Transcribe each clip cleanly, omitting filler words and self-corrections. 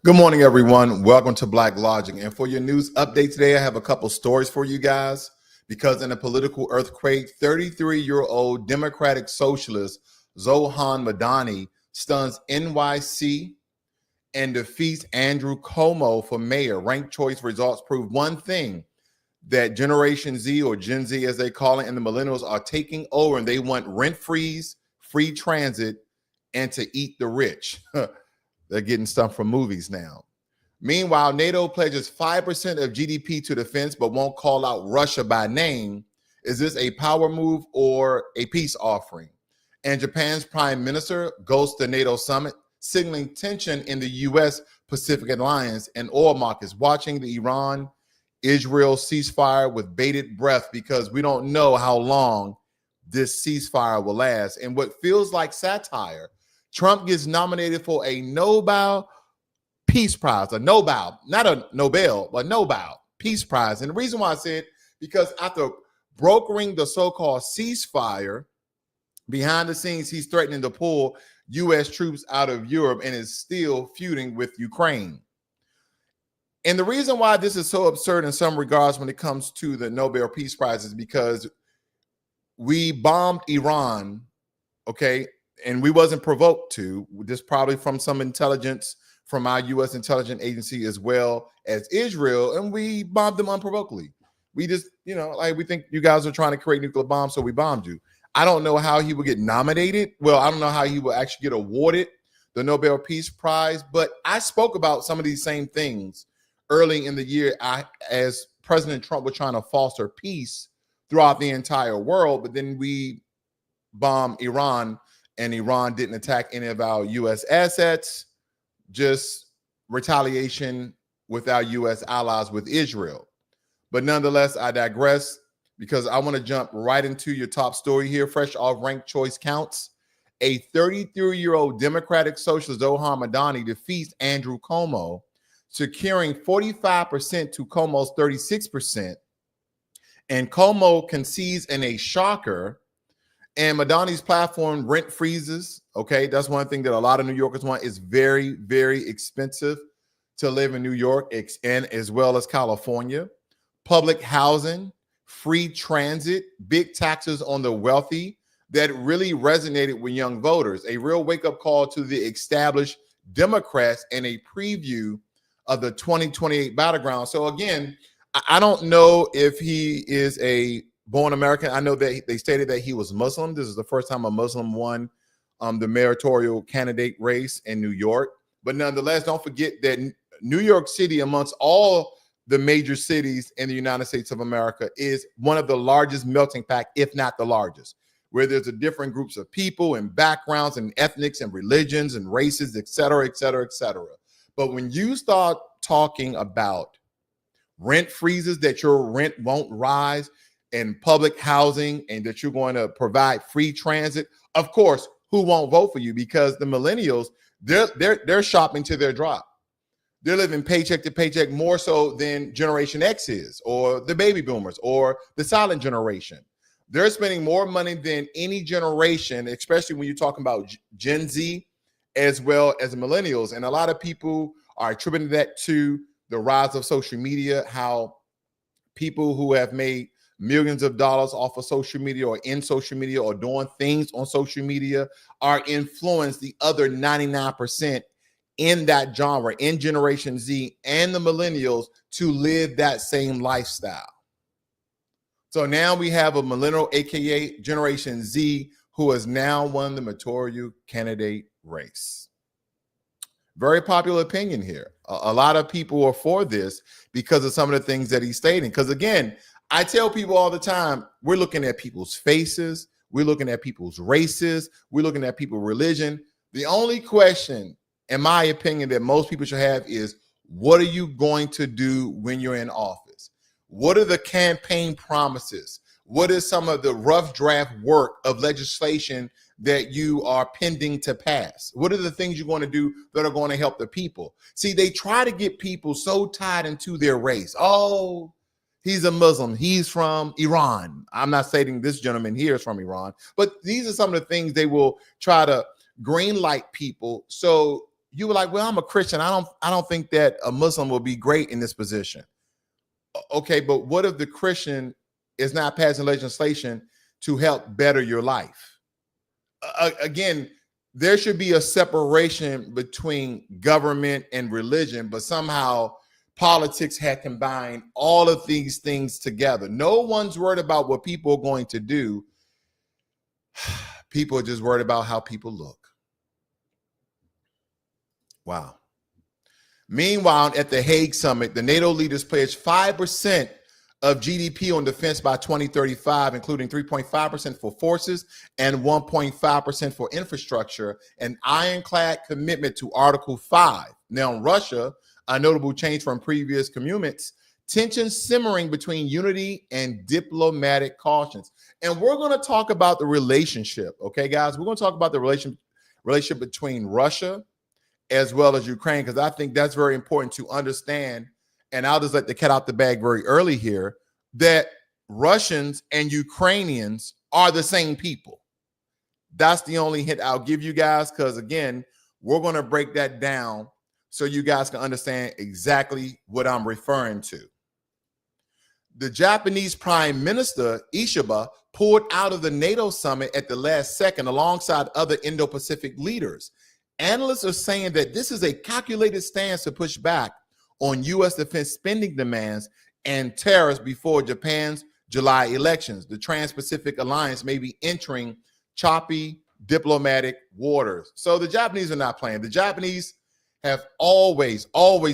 Good morning, everyone. Welcome to Black Logic. And for your news update today, I have a couple stories for you guys. Because in a political earthquake, 33-year-old Democratic Socialist Zohan Mamdani stuns NYC and defeats Andrew Cuomo for mayor. Ranked choice results prove one thing, that Generation Z, or Gen Z as they call it, and the millennials are taking over, and they want rent-frees, free transit, and to eat the rich. They're getting stuff from movies now. Meanwhile, NATO pledges 5% of GDP to defense, but won't call out Russia by name. Is this a power move or a peace offering? And Japan's prime minister goes to NATO summit, signaling tension in the U.S. Pacific alliance, and oil markets watching the Iran-Israel ceasefire with bated breath, because we don't know how long this ceasefire will last. And what feels like satire, Trump gets nominated for a Nobel Peace Prize, a Nobel, not a Nobel, but Nobel Peace Prize. And the reason why I said, because after brokering the so-called ceasefire, behind the scenes, he's threatening to pull U.S. troops out of Europe and is still feuding with Ukraine. And the reason why this is so absurd in some regards when it comes to the Nobel Peace Prize is because we bombed Iran, okay? And we wasn't provoked to. This probably from some intelligence from our U.S. intelligence agency as well as Israel, and we bombed them unprovokedly. We just, like, we think you guys are trying to create nuclear bombs, so we bombed you. I don't know how he will get nominated. Well, I don't know how he will actually get awarded the Nobel Peace Prize, but I spoke about some of these same things early in the year as President Trump was trying to foster peace throughout the entire world, but then we bombed Iran, and Iran didn't attack any of our U.S. assets, just retaliation with our U.S. allies with Israel. But nonetheless, I digress, because I want to jump right into your top story here, fresh off ranked choice counts. A 33-year-old Democratic Socialist, Zohan Mamdani, defeats Andrew Cuomo, securing 45% to Cuomo's 36%. And Cuomo concedes in a shocker. And Mamdani's platform, rent freezes, okay? That's one thing that a lot of New Yorkers want. It's very, very expensive to live in New York and as well as California. Public housing, free transit, big taxes on the wealthy, that really resonated with young voters. A real wake-up call to the established Democrats and a preview of the 2028 battleground. So again, I don't know if he is a born American. I know that they stated that he was Muslim. This is the first time a Muslim won the mayoral candidate race in New York. But nonetheless, don't forget that New York City, amongst all the major cities in the United States of America, is one of the largest melting pot, if not the largest, where there's a different groups of people and backgrounds and ethnics and religions and races, et cetera, et cetera, et cetera. But when you start talking about rent freezes, that your rent won't rise, and public housing, and that you're going to provide free transit, of course, who won't vote for you? Because the millennials, they're shopping to their drop. They're living paycheck to paycheck more so than Generation X is, or the baby boomers, or the silent generation. They're spending more money than any generation, especially when you're talking about Gen Z as well as the millennials. And a lot of people are attributing that to the rise of social media, how people who have made millions of dollars off of social media or in social media or doing things on social media are influenced the other 99% in that genre, in Generation Z and the millennials, to live that same lifestyle. So now we have a millennial, aka Generation Z, who has now won the mayoral candidate race. Very popular opinion here. A lot of people are for this because of some of the things that he's stating. Because again, I tell people all the time, we're looking at people's faces, we're looking at people's races, we're looking at people's religion. The only question, in my opinion, that most people should have is, what are you going to do when you're in office? What are the campaign promises? What is some of the rough draft work of legislation that you are pending to pass? What are the things you're going to do that are going to help the people? See, they try to get people so tied into their race. Oh, he's a Muslim. He's from Iran. I'm not stating this gentleman here is from Iran, but these are some of the things they will try to green light people. So you were like, well, I'm a Christian. I don't think that a Muslim will be great in this position. Okay, but what if the Christian is not passing legislation to help better your life? Again, there should be a separation between government and religion, but somehow politics had combined all of these things together. No one's worried about what people are going to do. People are just worried about how people look. Wow. Meanwhile, at the Hague summit, the NATO leaders pledged 5% of GDP on defense by 2035, including 3.5% for forces and 1.5% for infrastructure, an ironclad commitment to Article 5. Now, in Russia, a notable change from previous commitments, tensions simmering between unity and diplomatic cautions. And we're going to talk about the relationship, okay, guys? We're going to talk about the relationship between Russia as well as Ukraine, because I think that's very important to understand. And I'll just let the cat out the bag very early here, that Russians and Ukrainians are the same people. That's the only hint I'll give you guys, because again, we're going to break that down so you guys can understand exactly what I'm referring to. The Japanese Prime Minister, Ishiba, pulled out of the NATO summit at the last second alongside other Indo-Pacific leaders. Analysts are saying that this is a calculated stance to push back on U.S. defense spending demands and tariffs before Japan's July elections. The Trans-Pacific Alliance may be entering choppy diplomatic waters. So the Japanese are not playing. The Japanese have always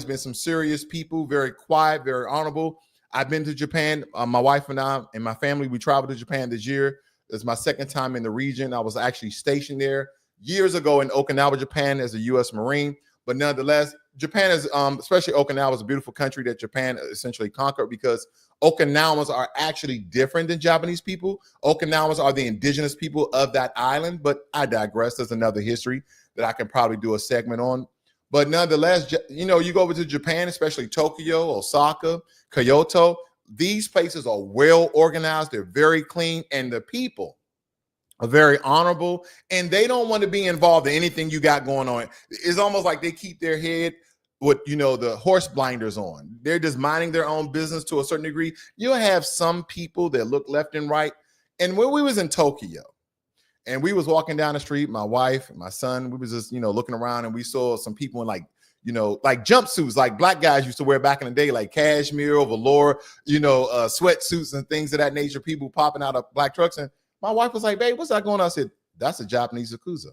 been some serious people, very quiet, very honorable. I've been to Japan. My wife and I and my family, we traveled to Japan this year. It's my second time in the region. I was actually stationed there years ago in Okinawa, Japan, as a U.S. Marine. But nonetheless, Japan is, especially Okinawa, is a beautiful country that Japan essentially conquered, because Okinawans are actually different than Japanese people. Okinawans are the indigenous people of that island, but I digress. There's another history that I can probably do a segment on. But nonetheless, you know, you go over to Japan, especially Tokyo, Osaka, Kyoto, these places are well organized. They're very clean, and the people are very honorable, and they don't want to be involved in anything you got going on. It's almost like they keep their head with, you know, the horse blinders on. They're just minding their own business to a certain degree. You'll have some people that look left and right. And when we was in Tokyo and we was walking down the street, my wife and my son, we was just, you know, looking around, and we saw some people in like, you know, like jumpsuits, like black guys used to wear back in the day, like cashmere or velour, you know, sweatsuits and things of that nature, people popping out of black trucks. And my wife was like, babe, what's that going on? I said, that's a Japanese Yakuza.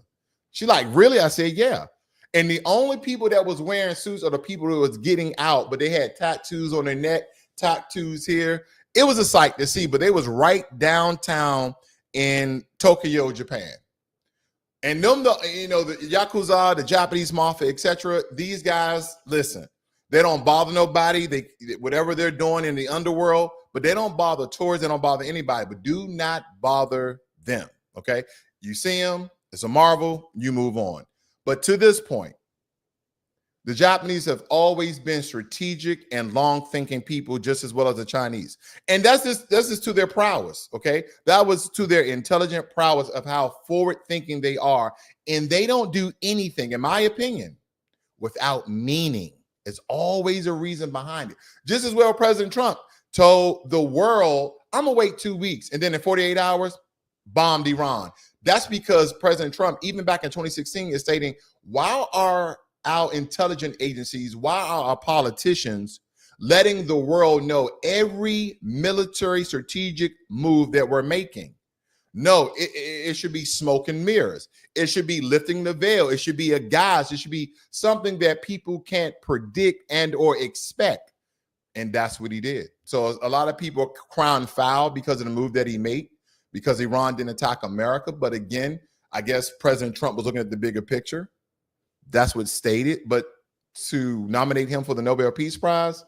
She like, really? I said, yeah. And the only people that was wearing suits are the people who was getting out, but they had tattoos on their neck, tattoos here. It was a sight to see, but they was right downtown in Tokyo, Japan. And them, you know, the Yakuza, the Japanese mafia, etc. These guys, listen, they don't bother nobody. They, whatever they're doing in the underworld, but they don't bother tourists. They don't bother anybody, but do not bother them. Okay. You see them, it's a marvel, you move on. But to this point, the Japanese have always been strategic and long-thinking people, just as well as the Chinese. And that's just to their prowess, okay? That was to their intelligent prowess of how forward-thinking they are. And they don't do anything, in my opinion, without meaning. There's always a reason behind it. Just as well, President Trump told the world, I'm going to wait 2 weeks. And then in 48 hours, bombed Iran. That's because President Trump, even back in 2016, is stating, why are our intelligence agencies, why are our politicians letting the world know every military strategic move that we're making? No, it should be smoke and mirrors. It should be lifting the veil. It should be a guise. It should be something that people can't predict and or expect. And that's what he did. So a lot of people are crowned foul because of the move that he made, because Iran didn't attack America. But again, I guess President Trump was looking at the bigger picture. That's what's stated. But to nominate him for the Nobel Peace Prize,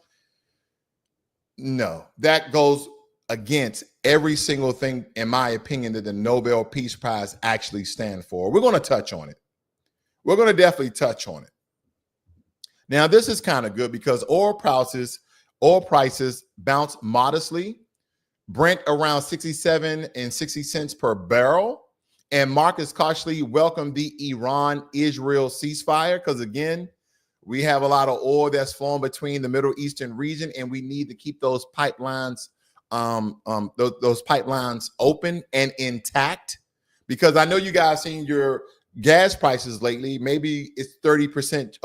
no, that goes against every single thing, in my opinion, that the Nobel Peace Prize actually stands for. We're going to touch on it. We're going to definitely touch on it. Now, this is kind of good because oil prices bounce modestly. Brent around 67 and 60 cents per barrel. And Marcus cautiously welcomed the Iran-Israel ceasefire because, again, we have a lot of oil that's flowing between the Middle Eastern region, and we need to keep those pipelines, those pipelines open and intact. Because I know you guys seen your gas prices lately. Maybe it's 30%,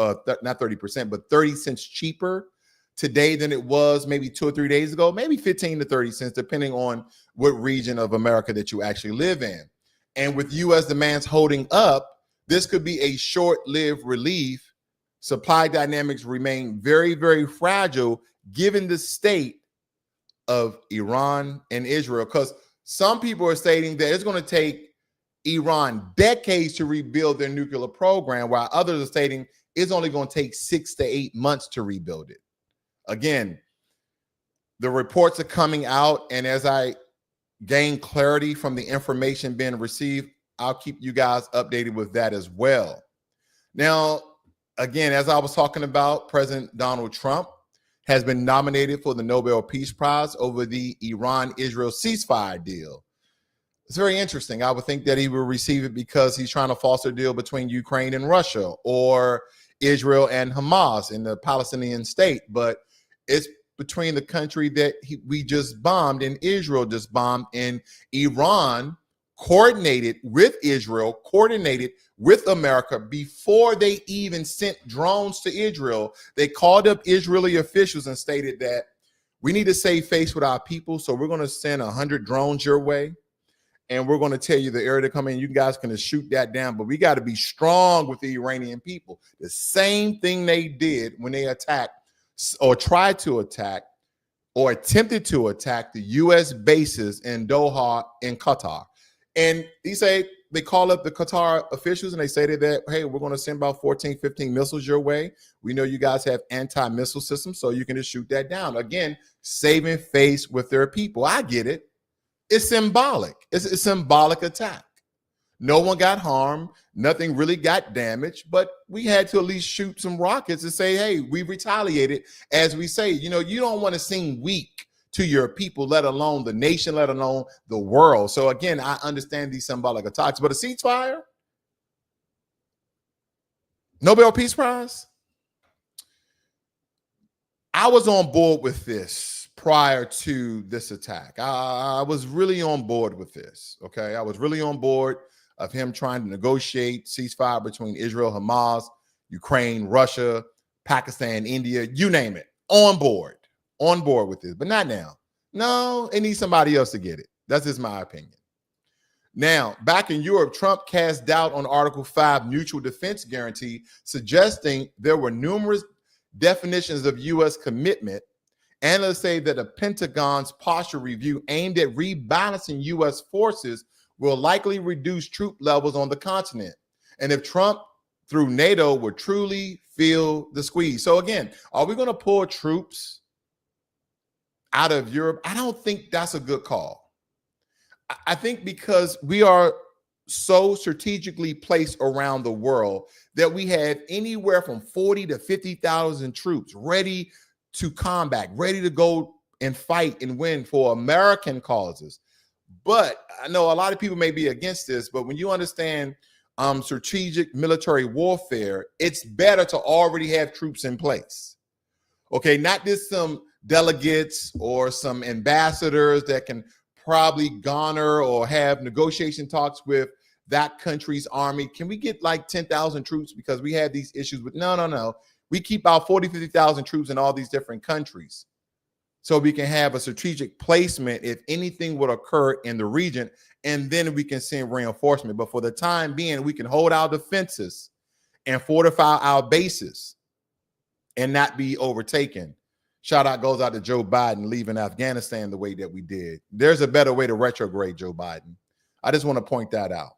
not 30%, but 30 cents cheaper today than it was maybe 2 or 3 days ago. Maybe 15 to 30 cents, depending on what region of America that you actually live in. And with U.S. demands holding up, this could be a short-lived relief. Supply dynamics remain very, very fragile given the state of Iran and Israel, because some people are stating that it's going to take Iran decades to rebuild their nuclear program, while others are stating it's only going to take 6 to 8 months to rebuild it. Again, the reports are coming out, and as I gain clarity from the information being received, I'll keep you guys updated with that as well. Now, again, as I was talking about, President Donald Trump has been nominated for the Nobel Peace Prize over the Iran-Israel ceasefire deal. It's very interesting. I would think that he will receive it because he's trying to foster a deal between Ukraine and Russia, or Israel and Hamas in the Palestinian state. But it's between the country that we just bombed, and Israel just bombed, and Iran coordinated with Israel, coordinated with America before they even sent drones to Israel. They called up Israeli officials and stated that we need to save face with our people, so we're going to send 100 drones your way, and we're going to tell you the area to come in. You guys can shoot that down, but we got to be strong with the Iranian people. The same thing they did when they attacked or tried to attack or attempted to attack the U.S. bases in Doha in Qatar. And he said they call up the Qatar officials and they say that, hey, we're going to send about 14, 15 missiles your way. We know you guys have anti-missile systems, so you can just shoot that down. Again, saving face with their people. I get it. It's symbolic. It's a symbolic attack. No one got harmed. Nothing really got damaged, but we had to at least shoot some rockets and say, hey, we retaliated. As we say, you don't want to seem weak to your people, let alone the nation, let alone the world. So again, I understand these symbolic attacks, but a ceasefire, Nobel Peace Prize, I was on board with this prior to this attack. I was really on board with this, okay? I was really on board of him trying to negotiate ceasefire between Israel, Hamas, Ukraine, Russia, Pakistan, India, you name it. On board with this, but not now. No, it needs somebody else to get it. That's just my opinion. Now, back in Europe, Trump cast doubt on Article 5 mutual defense guarantee, suggesting there were numerous definitions of U.S. commitment. Analysts say that the Pentagon's posture review aimed at rebalancing U.S. forces will likely reduce troop levels on the continent. And if Trump, through NATO, would truly feel the squeeze. So again, are we going to pull troops out of Europe? I don't think that's a good call. I think because we are so strategically placed around the world that we have anywhere from 40 to 50,000 troops ready to combat, ready to go and fight and win for American causes. But I know a lot of people may be against this, but when you understand strategic military warfare, it's better to already have troops in place. Okay, not just some delegates or some ambassadors that can probably garner or have negotiation talks with that country's army. Can we get like 10,000 troops because we have these issues with, no. We keep out 40, 50,000 troops in all these different countries, so we can have a strategic placement if anything would occur in the region, and then we can send reinforcement. But for the time being, we can hold our defenses and fortify our bases and not be overtaken. Shout out goes out to Joe Biden leaving Afghanistan the way that we did. There's a better way to retrograde Joe Biden. I just want to point that out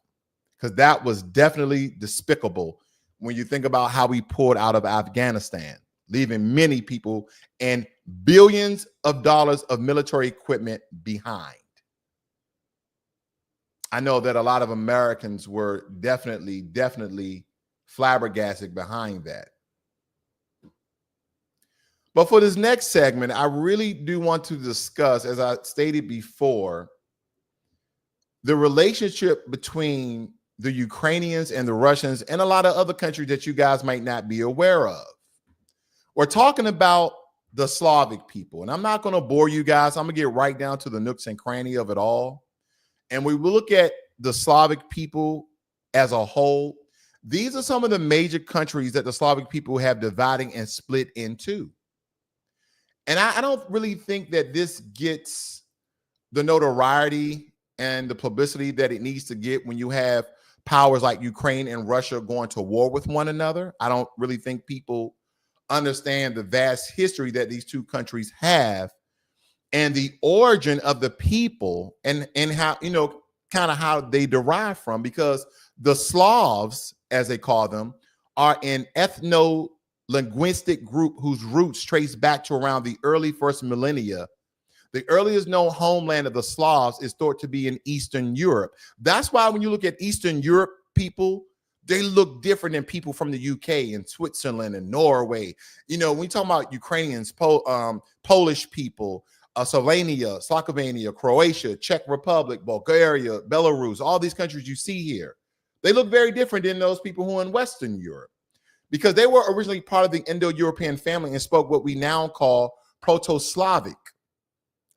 because that was definitely despicable when you think about how we pulled out of Afghanistan, leaving many people and billions of dollars of military equipment behind. I know that a lot of Americans were definitely flabbergasted behind that. But for this next segment, I really do want to discuss, as I stated before, the relationship between the Ukrainians and the Russians and a lot of other countries that you guys might not be aware of. We're talking about the Slavic people, and I'm not going to bore you guys. I'm going to get right down to the nooks and cranny of it all. And we will look at the Slavic people as a whole. These are some of the major countries that the Slavic people have divided and split into. And I don't really think that this gets the notoriety and the publicity that it needs to get when you have powers like Ukraine and Russia going to war with one another. I don't really think people understand the vast history that these two countries have and the origin of the people and how, kind of how they derive from, because the Slavs, as they call them, are an ethno-linguistic group whose roots trace back to around the early first millennia. The earliest known homeland of the Slavs is thought to be in Eastern Europe. That's why when you look at Eastern Europe people, they look different than people from the UK and Switzerland and Norway. When we talk about Ukrainians, Polish people, Slovenia, Slovenia, Croatia, Czech Republic, Bulgaria, Belarus, all these countries you see here, they look very different than those people who are in Western Europe, because they were originally part of the Indo-European family and spoke what we now call Proto-Slavic.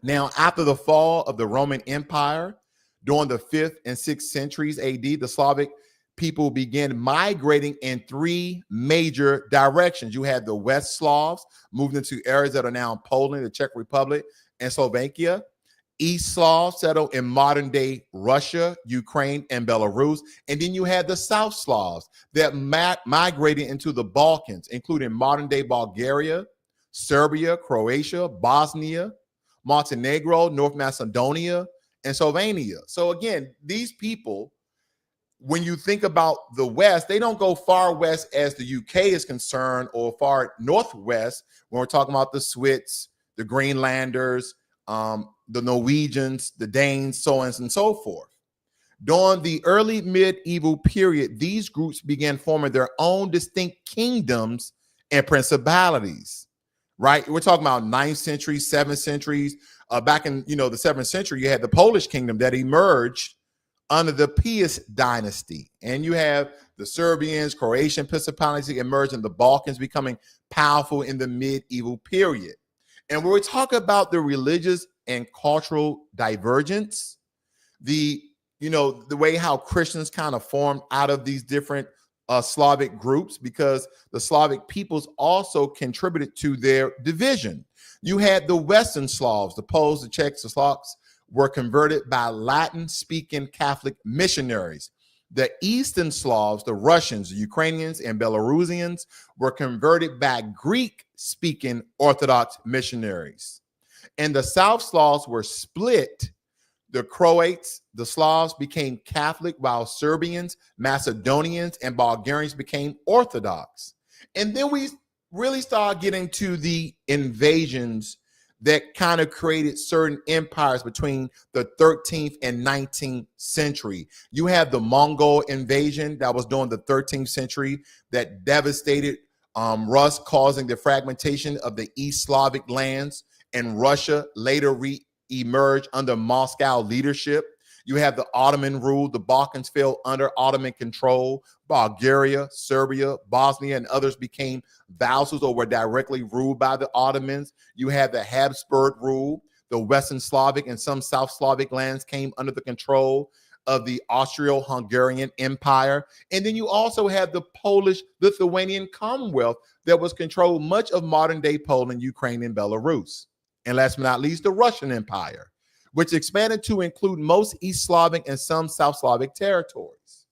Now, after the fall of the Roman Empire during the 5th and 6th centuries AD, the Slavic people began migrating in three major directions. You had the West Slavs moved into areas that are now in Poland, the Czech Republic, and Slovakia. East Slavs settled in modern-day Russia, Ukraine, and Belarus. And then you had the South Slavs that migrated into the Balkans, including modern-day Bulgaria, Serbia, Croatia, Bosnia, Montenegro, North Macedonia, and Slovenia. So again, these people, when you think about the West, they don't go far west as the UK is concerned, or far northwest when we're talking about the Swiss, the Greenlanders, the Norwegians, the Danes, so on and so forth. During the early medieval period, these groups began forming their own distinct kingdoms and principalities. Right? We're talking about 9th century, 7th centuries. Back in, the 7th century, you had the Polish kingdom that emerged under the Piast dynasty. And you have the Serbians, Croatian principality emerged in the Balkans, becoming powerful in the medieval period. And when we talk about the religious and cultural divergence, the way how Christians kind of formed out of these different Slavic groups, because the Slavic peoples also contributed to their division. You had the Western Slavs, the Poles, the Czechs, the Slovaks were converted by Latin-speaking Catholic missionaries. The Eastern Slavs, the Russians, the Ukrainians, and Belarusians were converted by Greek-speaking Orthodox missionaries. And the South Slavs were split. The Croats, the Slavs became Catholic, while Serbians, Macedonians, and Bulgarians became Orthodox. And then we really start getting to the invasions that kind of created certain empires between the 13th and 19th century. You have the Mongol invasion that was during the 13th century that devastated Rus, causing the fragmentation of the East Slavic lands, and Russia later emerged under Moscow leadership. You have the Ottoman rule. The Balkans fell under Ottoman control. Bulgaria, Serbia, Bosnia, and others became vassals or were directly ruled by the Ottomans. You have the Habsburg rule. The Western Slavic and some South Slavic lands came under the control of the Austro-Hungarian Empire. And then you also have the Polish-Lithuanian Commonwealth that was controlled much of modern-day Poland, Ukraine, and Belarus. And last but not least, the Russian Empire, which expanded to include most East Slavic and some South Slavic territories.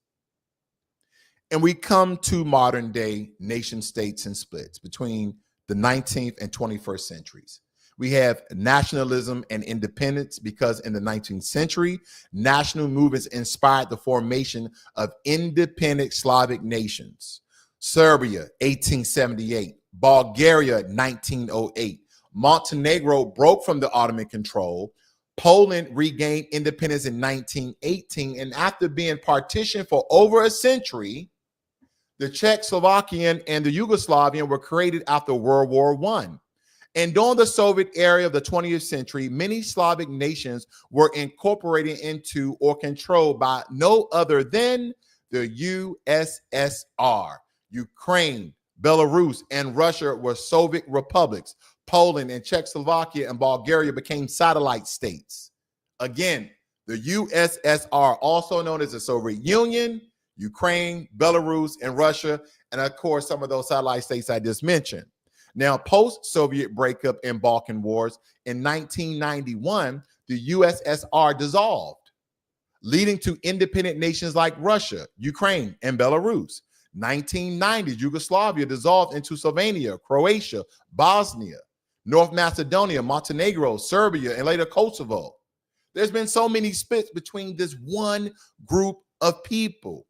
And we come to modern day nation states and splits between the 19th and 21st centuries. We have nationalism and independence because in the 19th century, national movements inspired the formation of independent Slavic nations. Serbia, 1878, Bulgaria, 1908. Montenegro broke from the Ottoman control. Poland regained independence in 1918, and after being partitioned for over a century, the Czechoslovakian and the Yugoslavian were created after World War I. And during the Soviet era of the 20th century, many Slavic nations were incorporated into or controlled by no other than the USSR. Ukraine, Belarus, and Russia were Soviet republics. Poland and Czechoslovakia and Bulgaria became satellite states. Again, the USSR, also known as the Soviet Union, Ukraine, Belarus, and Russia, and of course, some of those satellite states I just mentioned. Now, post-Soviet breakup and Balkan Wars, in 1991, the USSR dissolved, leading to independent nations like Russia, Ukraine, and Belarus. 1990, Yugoslavia dissolved into Slovenia, Croatia, Bosnia, North Macedonia, Montenegro, Serbia, and later Kosovo. There's been so many splits between this one group of people.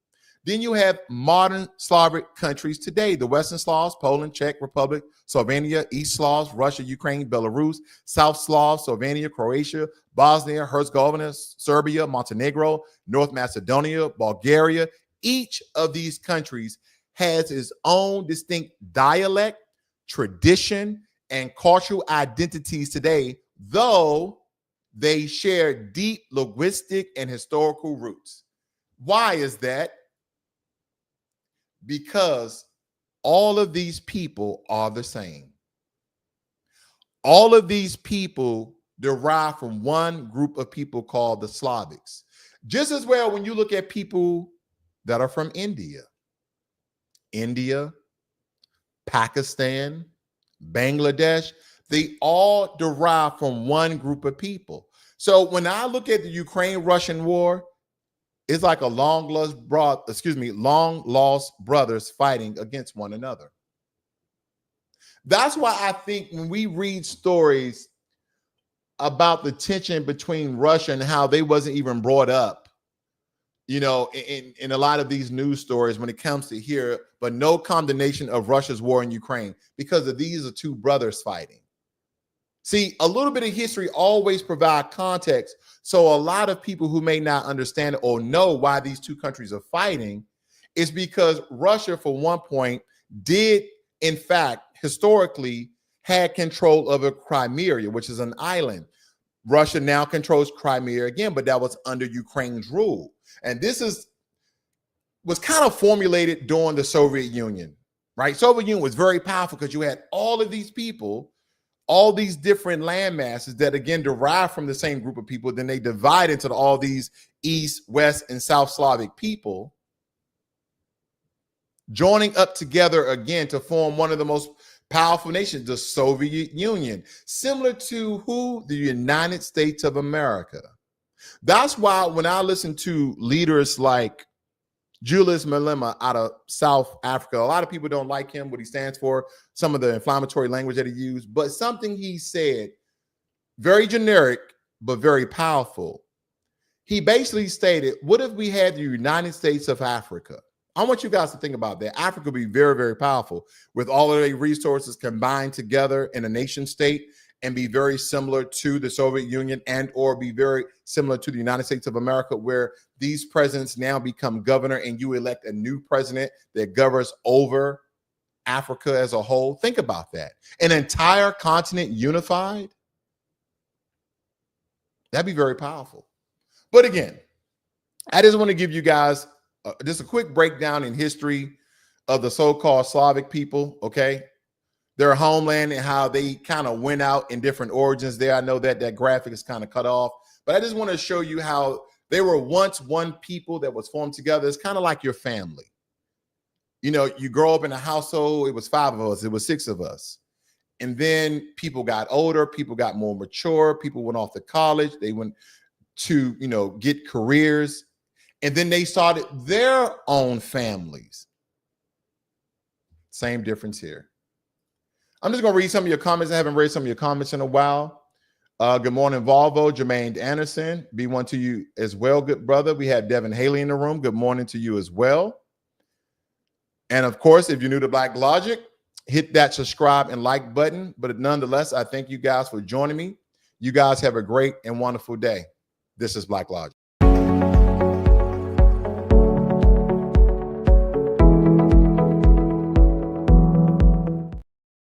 Then you have modern Slavic countries today: the Western Slavs, Poland, Czech Republic, Slovenia; East Slavs, Russia, Ukraine, Belarus; South Slavs, Slovenia, Croatia, Bosnia, Herzegovina, Serbia, Montenegro, North Macedonia, Bulgaria. Each of these countries has its own distinct dialect, tradition, and cultural identities today, though they share deep linguistic and historical roots. Why is that? Because all of these people are the same. All of these people derive from one group of people called the Slavics. Just as well, when you look at people that are from India, Pakistan, Bangladesh, they all derive from one group of people. So when I look at the Ukraine-Russian war, it's like a long lost brothers fighting against one another. That's why I think when we read stories about the tension between Russia and how they wasn't even brought up, you know, in a lot of these news stories when it comes to here, but no condemnation of Russia's war in Ukraine, because of these are two brothers fighting. See, a little bit of history always provide context. So a lot of people who may not understand or know why these two countries are fighting is because Russia, for one point, did, in fact, historically had control of Crimea, which is an island. Russia now controls Crimea again, but that was under Ukraine's rule. And this was kind of formulated during the Soviet Union, right? Soviet Union was very powerful because you had all of these people, all these different land masses that again derive from the same group of people. Then they divide into all these East, West, and South Slavic people, joining up together again to form one of the most powerful nations, the Soviet Union, similar to who? The United States of America. That's why when I listen to leaders like Julius Malema out of South Africa, a lot of people don't like him, what he stands for, some of the inflammatory language that he used, but something he said, very generic, but very powerful. He basically stated, what if we had the United States of Africa? I want you guys to think about that. Africa would be very, very powerful with all of their resources combined together in a nation state and be very similar to the Soviet Union and or be very similar to the United States of America, where these presidents now become governor and you elect a new president that governs over Africa as a whole. Think about that. An entire continent unified. That'd be very powerful. But again, I just want to give you guys just a quick breakdown in history of the so-called Slavic people, okay? Their homeland and how they kind of went out in different origins there. I know that that graphic is kind of cut off, but I just want to show you how they were once one people that was formed together. It's kind of like your family. You know, you grow up in a household, it was 5 of us, it was 6 of us. And then people got older, people got more mature, people went off to college, they went to, you know, get careers. And then they started their own families. Same difference here. I'm just going to read some of your comments. I haven't read some of your comments in a while. Good morning, Volvo. Jermaine Anderson. B1 to you as well, good brother. We have Devin Haley in the room. Good morning to you as well. And of course, if you're new to Black Logic, hit that subscribe and like button. But nonetheless, I thank you guys for joining me. You guys have a great and wonderful day. This is Black Logic.